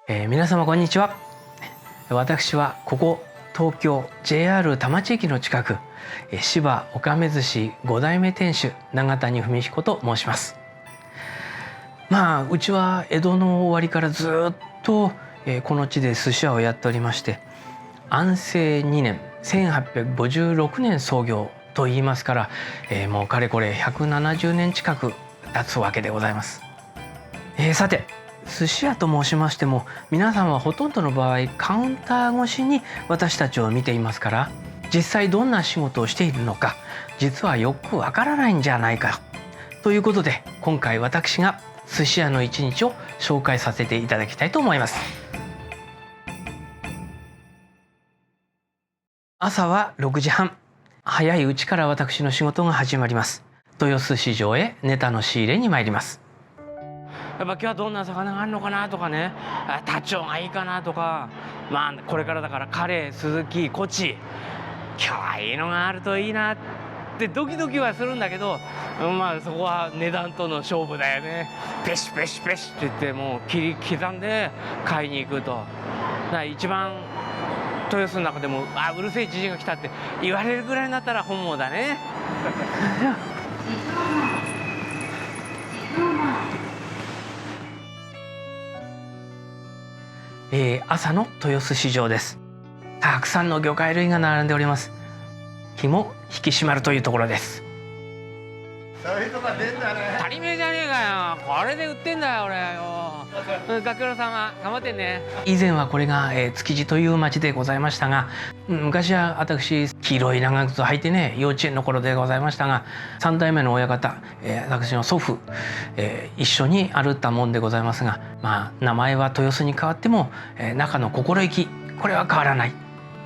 皆様こんにちは。私はここ東京 JR 田町駅の近く、芝おかめ寿司5代目店主永谷文彦と申します。うちは江戸の終わりからずっと、この地で寿司屋をやっておりまして、安政2年1856年創業といいますから、もうかれこれ170年近く経つわけでございます。さて寿司屋と申しましても、皆さんはほとんどの場合カウンター越しに私たちを見ていますから、実際どんな仕事をしているのか実はよくわからないんじゃないかということで、今回私が寿司屋の一日を紹介させていただきたいと思います。朝は6時半、早いうちから私の仕事が始まります。豊洲市場へネタの仕入れに参ります。やっぱ今日はどんな魚があるのかなとかね、タチウオがいいかなとか、これからだからカレイ、スズキ、コチ、今日はいいのがあるといいなってドキドキはするんだけど、そこは値段との勝負だよね。ペシペシペシって言ってもう切り刻んで買いに行くと。だから一番豊洲の中でもうるせえじじいが来たって言われるぐらいになったら本望だね。朝の豊洲市場です。たくさんの魚介類が並んでおります。気も引き締まるというところです。そういうとこ出んだね。足りめえじゃねえかよ。これで売ってんだよ俺よ。ご苦労様、頑張ってね。以前はこれが、築地という町でございましたが、昔は私黄色い長靴を履いてね、幼稚園の頃でございましたが、3代目の親方、私の祖父、一緒に歩ったもんでございますが、名前は豊洲に変わっても、中の心意気、これは変わらない。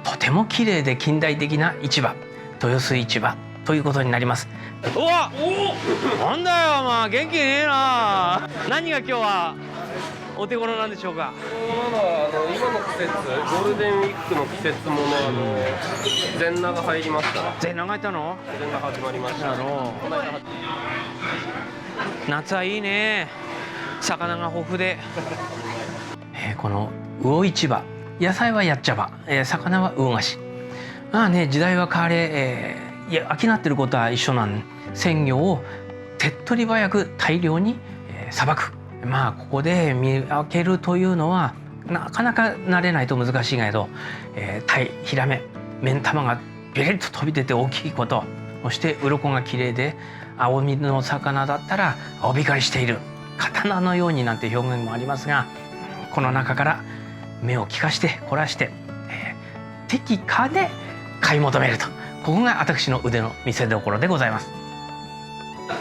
とても綺麗で近代的な市場、豊洲市場ということになります。なんだよ元気ねえな。何が今日はお手頃なんでしょうか。今の季節、ゴールデンウィークの季節もの全裸が入りました。全裸入ったの？全裸始まりました。夏はいいね。魚が豊富で、この魚市場、野菜はやっちゃば、魚は魚菓子。時代は変われ、商ってることは一緒なん。鮮魚を手っ取り早く大量にさばく。ここで見分けるというのはなかなか慣れないと難しいけど、ヒラメ、目ん玉がビリッと飛び出て大きいこと、そして鱗がきれいで青身の魚だったら青光りしている、刀のようになんて表現もありますが、この中から目を利かして凝らして、適価で買い求めると、ここが私の腕の見せ所でございます。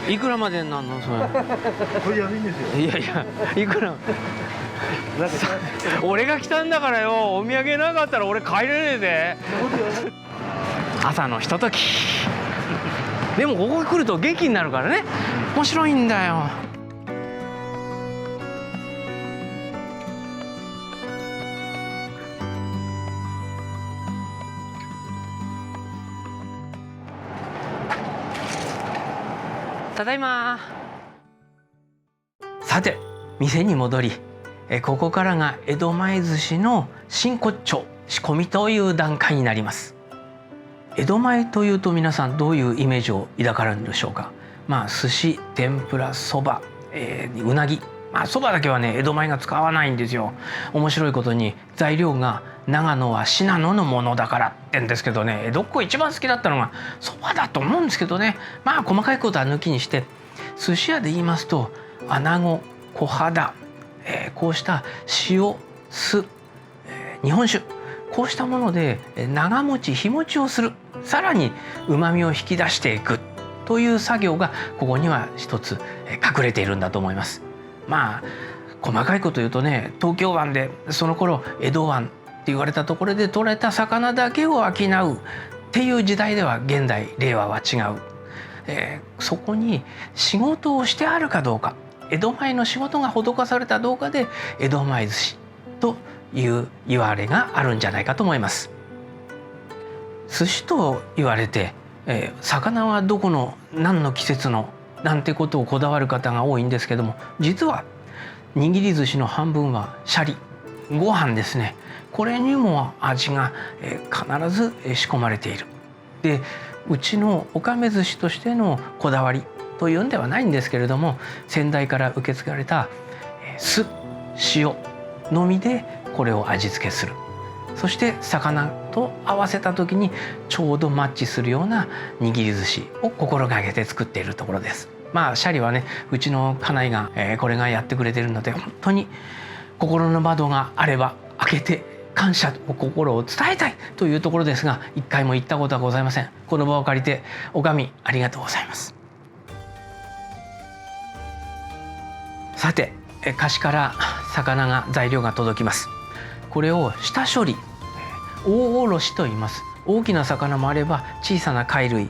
いくらまでになるのそれ？これ安いんですよ。いやいくら？俺が来たんだからよ、お土産なかったら俺帰れねえぜ。朝のひととき。でもここ来ると元気になるからね、面白いんだよ。ただいま。さて店に戻り、ここからが江戸前寿司の真骨頂、仕込みという段階になります。江戸前というと皆さんどういうイメージを抱かれるんでしょうか。寿司、天ぷら、そば、うなぎ、そばだけはね江戸前が使わないんですよ。面白いことに材料が長野は信濃のものだからって言うんですけどね、江戸っ子一番好きだったのがそばだと思うんですけどね。細かいことは抜きにして、寿司屋で言いますと穴子、小肌、こうした塩、酢、日本酒、こうしたもので長持ち日持ちをする、さらにうまみを引き出していくという作業がここには一つ隠れているんだと思います。細かいこと言うとね、東京湾でその頃江戸湾って言われたところで取れた魚だけを商うっていう時代では現代令和は違う、そこに仕事をしてあるかどうか、江戸前の仕事が施されたどうかで江戸前寿司という言われがあるんじゃないかと思います。寿司と言われて、魚はどこの何の季節のなんてことをこだわる方が多いんですけども、実は握り寿司の半分はシャリ、ご飯ですね、これにも味が必ず仕込まれている。で、うちのおかめ寿司としてのこだわりというんではないんですけれども、先代から受け継がれた酢塩のみでこれを味付けする。そして魚と合わせた時にちょうどマッチするような握り寿司を心がけて作っているところです。まあシャリはね、うちの家内がこれがやってくれているので、本当に心の窓があれば開けて感謝の心を伝えたいというところですが、一回も行ったことはございません。この場を借りておかみありがとうございます。さて、菓子から魚が材料が届きます。これを下処理、大おろしと言います。大きな魚もあれば小さな貝類、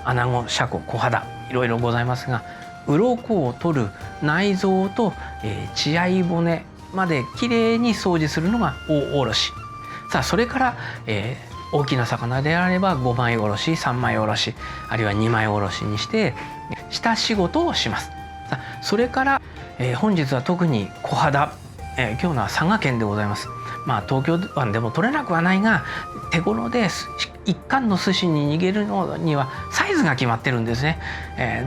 アナゴ、シャコ、小肌、いろいろございますが、鱗を取る内臓と血合い骨まできれいに掃除するのが大おろし。さあ、それから、大きな魚であれば5枚おろし、3枚おろし、あるいは2枚おろしにして下仕事をします。さあ、それから、本日は特に小肌、今日のは佐賀県でございます。まあ東京湾でも取れなくはないが、手頃で一貫の寿司に逃げるのにはサイズが決まってるんですね。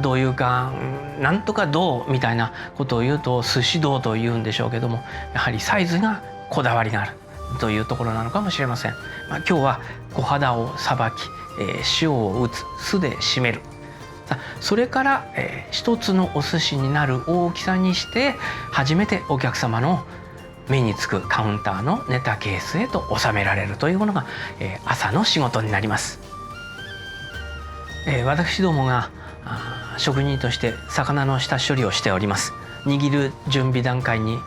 どういうか、なんとかどうみたいなことを言うと寿司道と言うんでしょうけども、やはりサイズがこだわりがあるというところなのかもしれません。まあ、今日は小肌をさばき、塩を打つ、酢で締める。それから、一つのお寿司になる大きさにして初めてお客様の目につくカウンターのネタケースへと収められるというものが、朝の仕事になります。私どもが職人として魚の下処理をしております。握る準備段階に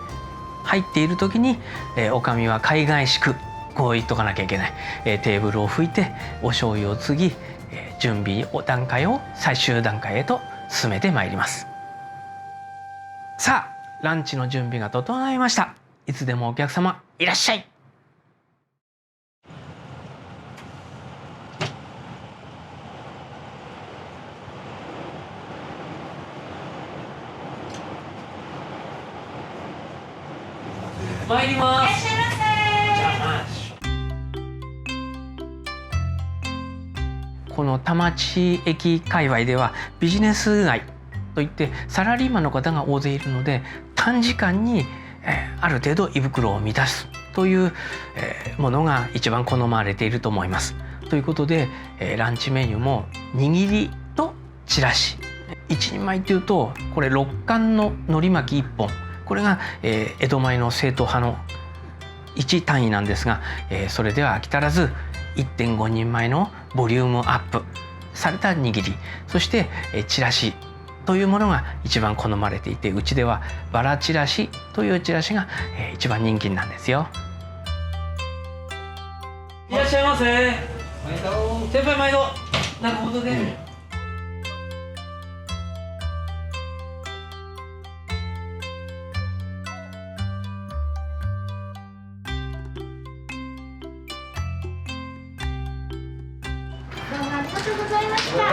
入っている時に、おかみは海外しくこう言っとかなきゃいけない、テーブルを拭いてお醤油を継ぎ、準備段階を最終段階へと進めてまいります。さあ、ランチの準備が整いました。いつでもお客様いらっしゃい。参ります。いらっしゃいませ。この田町駅界隈ではビジネス街といってサラリーマンの方が大勢いるので、短時間にある程度胃袋を満たすというものが一番好まれていると思います。ということで、ランチメニューも握りとちらし、一人前というとこれ6貫の海苔巻き1本、これが江戸前の正統派の1単位なんですが、それでは飽き足らず 1.5 人前のボリュームアップされた握り、そしてちらしというものが一番好まれていて、うちではバラちらしというちらしが一番人気なんですよ。いらっしゃいませ。先輩毎度。なるほどね。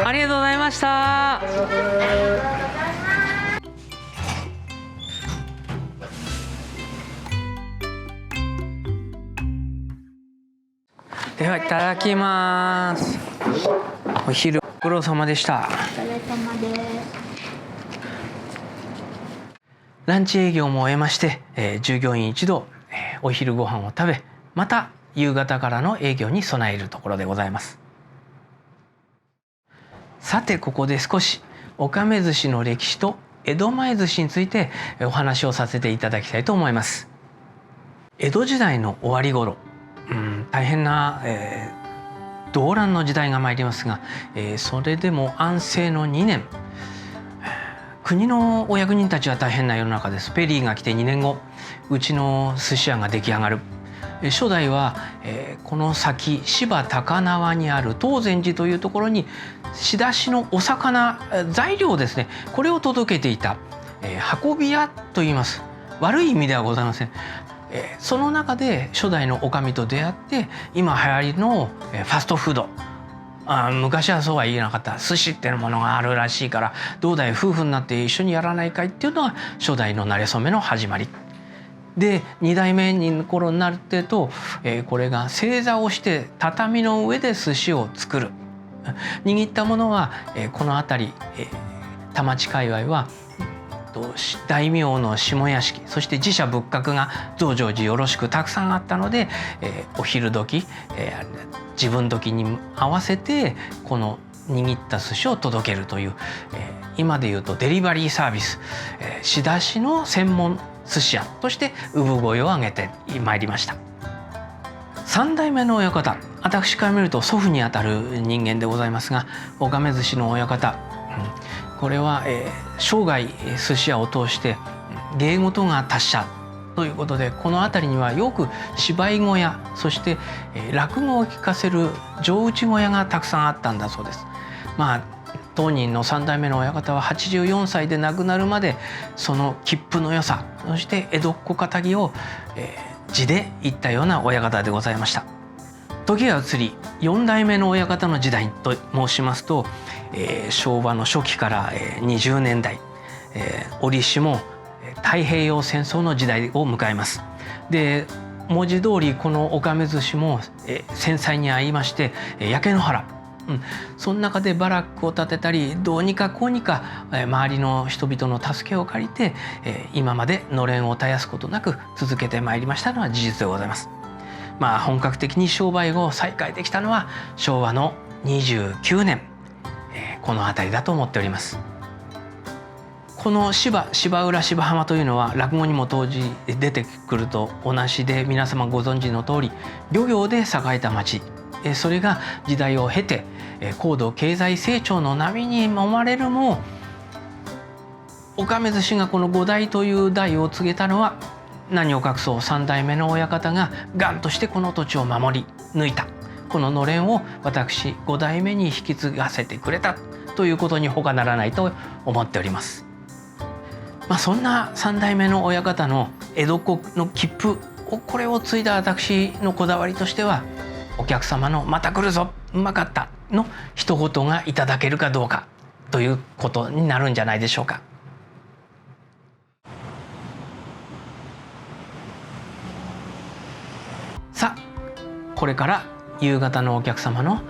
ありがとうございました。ではいただきます。お昼ご苦労様でした。お疲れ様です。ランチ営業も終えまして、従業員一同、お昼ご飯を食べ、また夕方からの営業に備えるところでございます。さて、ここで少しおかめ寿司の歴史と江戸前寿司についてお話をさせていただきたいと思います。江戸時代の終わり頃、大変な、動乱の時代が参りますが、それでも安政の2年、国のお役人たちは大変な世の中です。ペリーが来て2年後、うちの寿司屋が出来上がる。初代は、この先芝高輪にある東禅寺というところに仕出しのお魚材料ですね、これを届けていた、運び屋と言います。悪い意味ではございません。その中で初代の女将と出会って、今流行りのファストフード、昔はそうは言えなかった寿司っていうものがあるらしいから、どうだい夫婦になって一緒にやらないかいっていうのが初代の馴れ初めの始まり。で2代目の頃になってと、これが正座をして畳の上で寿司を作る。握ったものは、この辺り、田町界隈は大名の下屋敷、そして寺社仏閣が増上寺よろしくたくさんあったので、お昼時、自分時に合わせてこの握った寿司を届けるという、今でいうとデリバリーサービス、仕出しの専門寿司屋として産声を上げてまいりました。3代目の親方、私から見ると祖父にあたる人間でございますが、おかめ寿司の親方、これは、生涯寿司屋を通して芸事が達者ということで、この辺りにはよく芝居小屋、そして落語を聞かせる上打ち小屋がたくさんあったんだそうです。当人の3代目の親方は84歳で亡くなるまでその切符の良さ、そして江戸っ子かたぎを、地で言ったような親方でございました。時が移り4代目の親方の時代と申しますと、昭和の初期から20年代、折しも太平洋戦争の時代を迎えます。で、文字通りこのおかめ寿司も戦災に遭いまして焼け野原、その中でバラックを建てたり、どうにかこうにか周りの人々の助けを借りて今までのれんを絶やすことなく続けてまいりましたのは事実でございます。本格的に商売を再開できたのは昭和の29年、この辺りだと思っております。この芝浦芝浜というのは落語にも当時出てくると同じで、皆様ご存知の通り漁業で栄えた町、それが時代を経て高度経済成長の波に揉まれるも、おかめ寿司がこの5代という代を告げたのは、何を隠そう3代目の親方が頑としてこの土地を守り抜いた、こののれんを私5代目に引き継がせてくれたということに他ならないと思っております。そんな3代目の親方の江戸っ子の切符を、これを継いだ私のこだわりとしては、お客様のまた来るぞ、うまかったの一言がいただけるかどうかということになるんじゃないでしょうか。さあ、これから夕方のお客様の、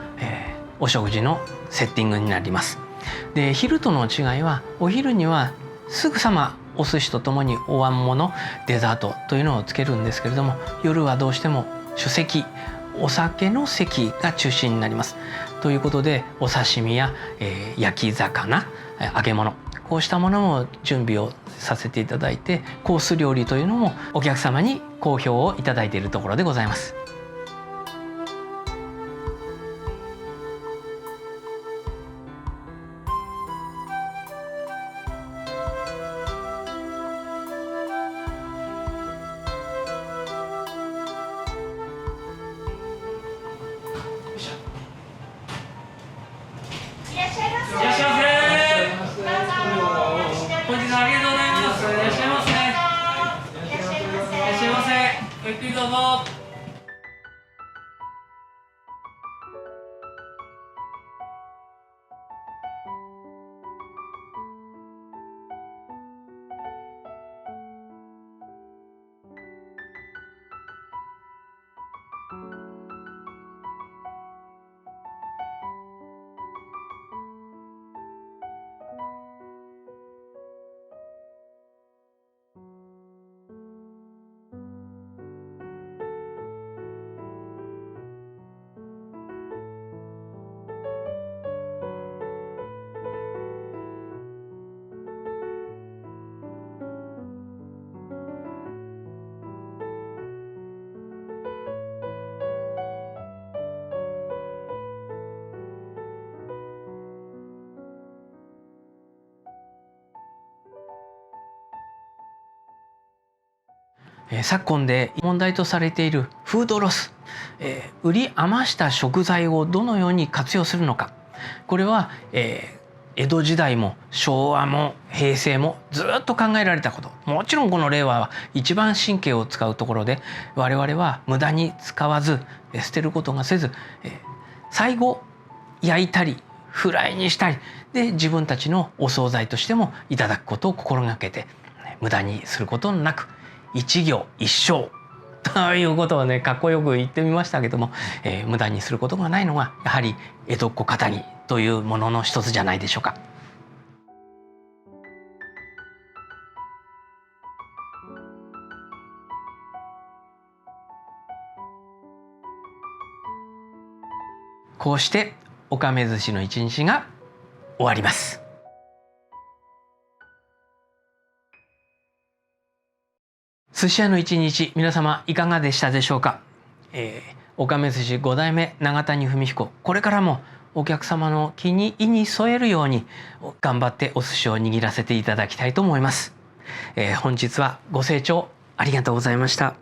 お食事のセッティングになります。で、昼との違いは、お昼にはすぐさまお寿司とともにお椀物、デザートというのをつけるんですけれども、夜はどうしても酒席、お酒の席が中心になります。ということで、お刺身や、焼き魚、揚げ物、こうしたものも準備をさせていただいて、コース料理というのもお客様に好評をいただいているところでございます。昨今で問題とされているフードロス、売り余した食材をどのように活用するのか、これは、江戸時代も昭和も平成もずっと考えられたこと。もちろんこの令和は一番神経を使うところで、我々は無駄に使わず捨てることがせず、最後焼いたりフライにしたりで、自分たちのお惣菜としてもいただくことを心がけて、無駄にすることなく一行一生ということをねかっこよく言ってみましたけども、無駄にすることがないのがやはり江戸っ子かたぎというものの一つじゃないでしょうか。こうしておかめ寿司の一日が終わります。寿司屋の一日、皆様いかがでしたでしょうか。おかめ寿司5代目永谷文彦、これからもお客様の気に意に添えるように頑張ってお寿司を握らせていただきたいと思います。本日はご清聴ありがとうございました。